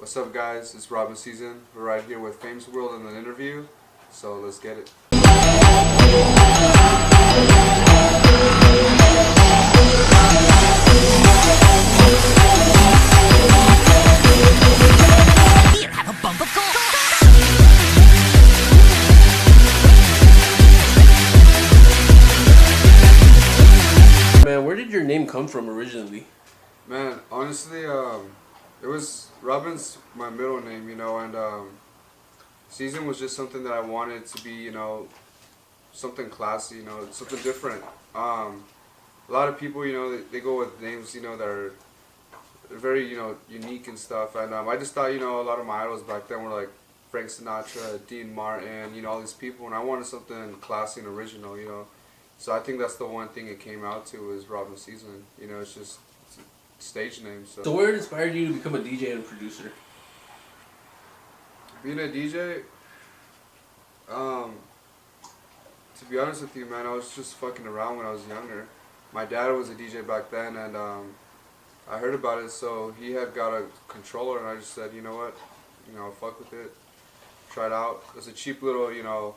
What's up, guys? It's Robin Season. We're right here with Famous World in an interview, so let's get it. Here, have a bump of gold. Man, where did your name come from originally? Man, honestly, it was Robin's my middle name, and Season was just something that I wanted to be, something classy, something different. A lot of people, they go with names, that are very, unique and stuff. And I just thought, a lot of my idols back then were like Frank Sinatra, Dean Martin, all these people, and I wanted something classy and original, So I think that's the one thing it came out to is Robin Season. It's just it's a stage name. So where inspired you to become a DJ and producer? Being a DJ, to be honest with you, man, I was just fucking around when I was younger. My dad was a DJ back then, and I heard about it, so he had got a controller, and I just said, you know what, fuck with it, try it out. It was a cheap little, one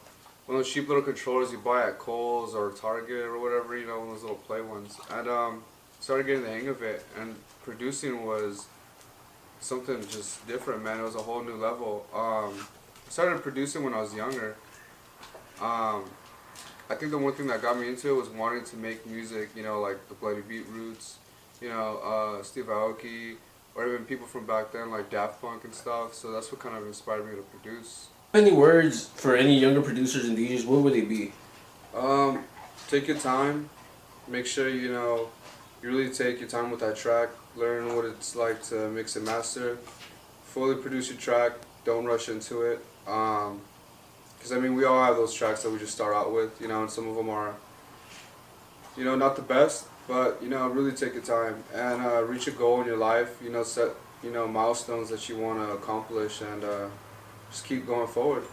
of those cheap little controllers you buy at Kohl's or Target or whatever, one of those little play ones. And started getting the hang of it, and producing was something just different, man. It was a whole new level. I started producing when I was younger. I think the one thing that got me into it was wanting to make music, like the Bloody Beetroots, Steve Aoki, or even people from back then like Daft Punk and stuff. So that's what kind of inspired me to produce. Any words for any younger producers and DJs, what would they be? Take your time. Make sure, you really take your time with that track. Learn what it's like to mix and master. Fully produce your track. Don't rush into it. Because, we all have those tracks that we just start out with, and some of them are, not the best. But, really take your time and reach a goal in your life. Set, milestones that you want to accomplish, and just keep going forward.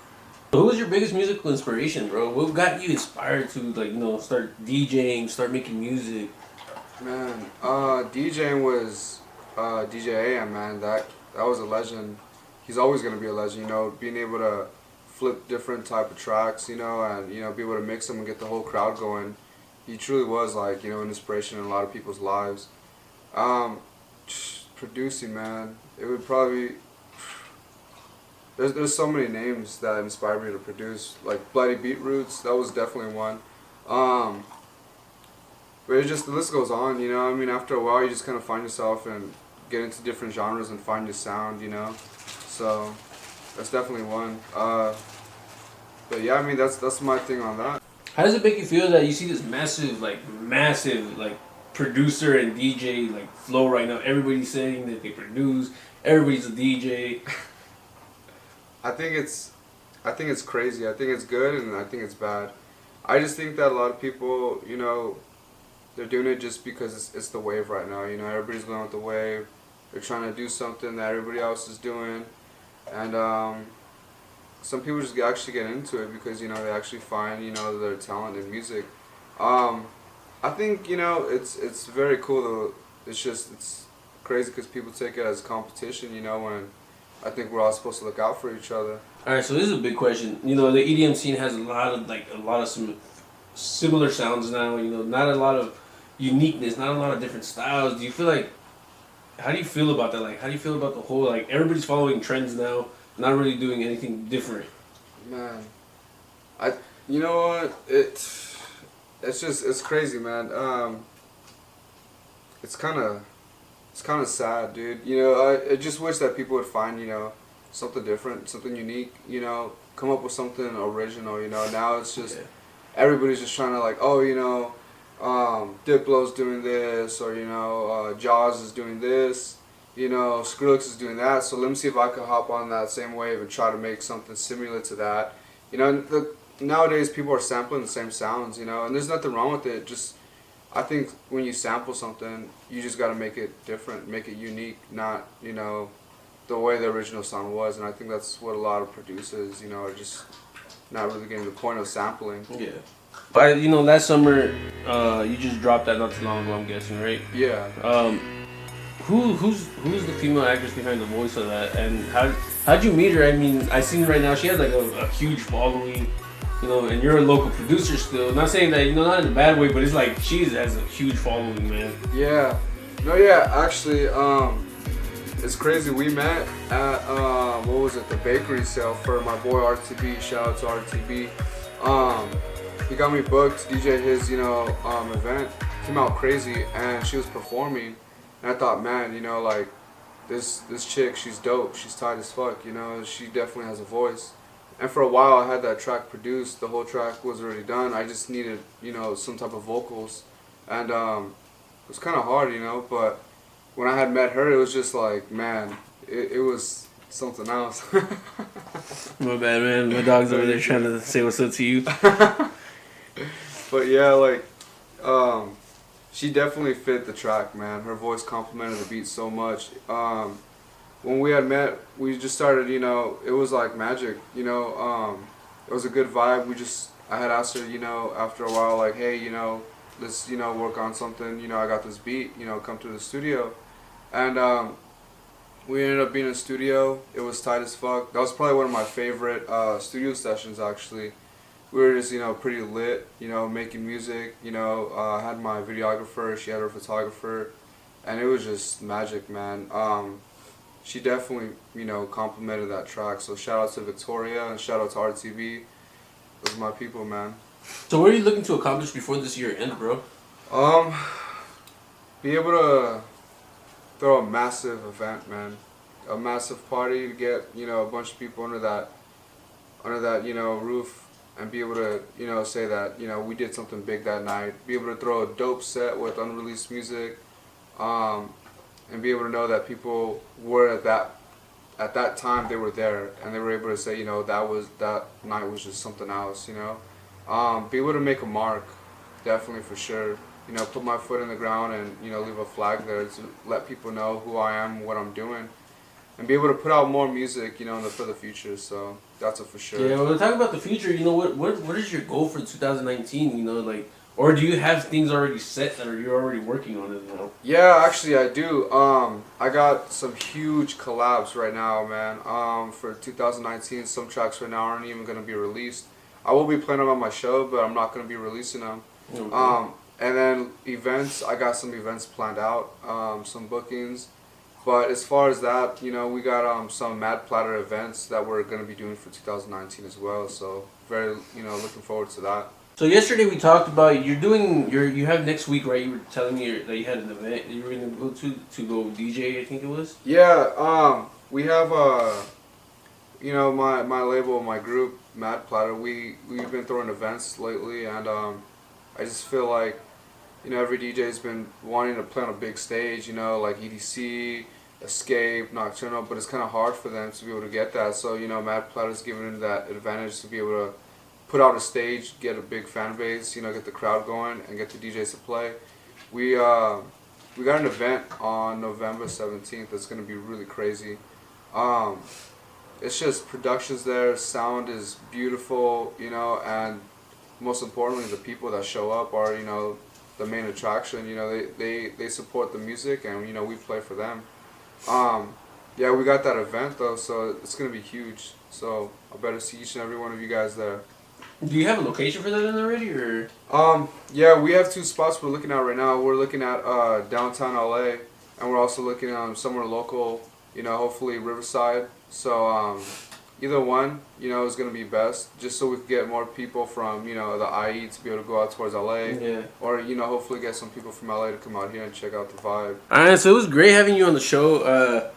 Who was your biggest musical inspiration, bro? What got you inspired to, start DJing, start making music? Man, DJing was DJ AM, man. That was a legend. He's always gonna be a legend, being able to flip different type of tracks, and be able to mix them and get the whole crowd going. He truly was like, an inspiration in a lot of people's lives. Producing, man, it would probably. There's so many names that inspired me to produce, like Bloody Beetroots. That was definitely one. But it just, the list goes on, after a while you just kind of find yourself and get into different genres and find your sound, So that's definitely one. But yeah, that's my thing on that. How does it make you feel that you see this massive producer and DJ flow right now? Everybody's saying that they produce, everybody's a DJ. I think it's crazy. I think it's good and I think it's bad. I just think that a lot of people, they're doing it just because it's the wave right now. Everybody's going with the wave. They're trying to do something that everybody else is doing, and some people just actually get into it because they actually find their talent in music. I think it's very cool though. It's crazy because people take it as competition. When I think we're all supposed to look out for each other. All right, so this is a big question. The EDM scene has a lot of some similar sounds now. Not a lot of uniqueness, not a lot of different styles. Do you feel how do you feel about that? How do you feel about the whole everybody's following trends now, not really doing anything different? Man, you know what? It's crazy, man. It's kind of sad, dude. I just wish that people would find, something different, something unique, come up with something original, Now it's just, everybody's just trying to Diplo's doing this, or, Jaws is doing this, Skrillex is doing that, so let me see if I can hop on that same wave and try to make something similar to that. Nowadays people are sampling the same sounds, and there's nothing wrong with it. Just, I think when you sample something, you just got to make it different, make it unique, not, the way the original song was. And I think that's what a lot of producers, are just not really getting the point of sampling. Yeah. But, last summer, you just dropped that not too long ago, I'm guessing, right? Yeah. who's the female actress behind the voice of that, and how'd you meet her? I mean, I seen right now she has like a huge following, you know, and you're a local producer still. Not saying that, you know, not in a bad way, but it's like she has a huge following, man. Yeah. No, yeah, actually, it's crazy. We met at, what was it, the bakery sale for my boy RTB. Shout out to RTB. He got me booked to DJ his, you know, event. Came out crazy, and she was performing. And I thought, man, you know, like, this chick, she's dope. She's tight as fuck, you know. She definitely has a voice. And for a while, I had that track produced. The whole track was already done. I just needed, you know, some type of vocals. And, it was kind of hard, you know, but when I had met her, it was just like, man, it was something else. My bad, man. My dog's over there trying to say what's up to you. But yeah, like, she definitely fit the track, man. Her voice complemented the beat so much. When we had met, we just started, you know, it was like magic, you know. It was a good vibe. I had asked her, you know, after a while, like, hey, you know, let's, you know, work on something. You know, I got this beat, you know, come to the studio. And we ended up being in the studio. It was tight as fuck. That was probably one of my favorite studio sessions, actually. We were just, you know, pretty lit, you know, making music. You know, I had my videographer, she had her photographer, and it was just magic, man. She definitely, you know, complimented that track. So shout out to Victoria and shout out to RTB. Those are my people, man. So what are you looking to accomplish before this year ends, bro? Be able to throw a massive event, man. A massive party to get, you know, a bunch of people under that, you know, roof, and be able to, you know, say that, you know, we did something big that night. Be able to throw a dope set with unreleased music, and be able to know that people were at that time they were there, and they were able to say, you know, that night was just something else, you know. Be able to make a mark, definitely, for sure. You know, put my foot in the ground and, you know, leave a flag there to let people know who I am, what I'm doing, and be able to put out more music, you know, for the future. So that's a for sure. Yeah, well, talk about the future. You know, what is your goal for 2019? You know, like, or do you have things already set that you're already working on it now? Yeah, actually, I do. I got some huge collabs right now, man. For 2019, some tracks right now aren't even gonna be released. I will be playing them on my show, but I'm not gonna be releasing them. Okay. And then events, I got some events planned out, some bookings. But as far as that, you know, we got some Mad Platter events that we're gonna be doing for 2019 as well. So very, you know, looking forward to that. So yesterday we talked about you have next week, right? You were telling me that you had an event that you were gonna go to go DJ, I think it was. Yeah, we have you know, my label, my group, Mad Platter. We've been throwing events lately, and I just feel like, you know, every DJ's been wanting to play on a big stage, you know, like EDC, Escape, Nocturnal, but it's kind of hard for them to be able to get that. So, you know, Mad Platter's giving them that advantage to be able to put out a stage, get a big fan base, you know, get the crowd going, and get the DJs to play. We got an event on November 17th that's going to be really crazy. It's just production's there, sound is beautiful, you know, and most importantly, the people that show up are, you know, the main attraction. You know, they support the music, and, you know, we play for them. Yeah, we got that event though, so it's gonna be huge. So I better see each and every one of you guys there. Do you have a location for that in already, or? Yeah, we have 2 spots we're looking at right now. We're looking at downtown LA, and we're also looking at somewhere local, you know, hopefully Riverside. So either one, you know, is gonna be best, just so we can get more people from, you know, the IE to be able to go out towards LA. Yeah. Or, you know, hopefully get some people from LA to come out here and check out the vibe. Alright, so it was great having you on the show.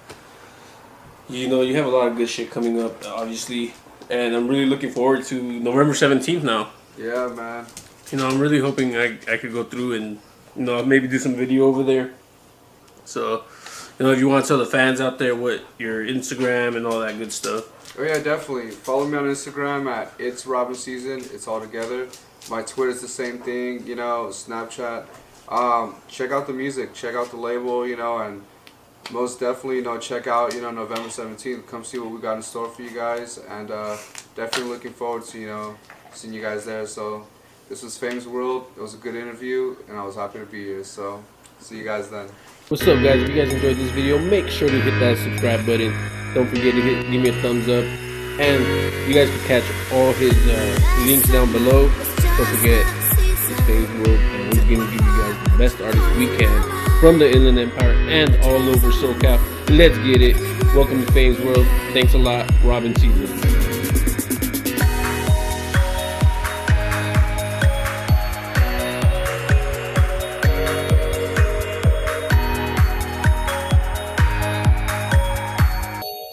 You know, you have a lot of good shit coming up, obviously, and I'm really looking forward to November 17th now. Yeah, man. You know, I'm really hoping I could go through and, you know, maybe do some video over there. So, you know, if you want to tell the fans out there what your Instagram and all that good stuff. Oh yeah, definitely. Follow me on Instagram at It's Robin Season. It's all together. My Twitter's the same thing, you know, Snapchat. Check out the music, check out the label, you know, and most definitely, you know, check out, you know, November 17th. Come see what we got in store for you guys, and definitely looking forward to, you know, seeing you guys there. So this was Famous World. It was a good interview, and I was happy to be here. So See you guys then. What's up, guys? If you guys enjoyed this video, make sure to hit that subscribe button. Don't forget to give me a thumbs up. And you guys can catch all his links down below. Don't forget, it's Faye's World, and we're going to give you guys the best artists we can from the Inland Empire and all over SoCal. Let's get it. Welcome to Faye's World. Thanks a lot, Robin Caesar.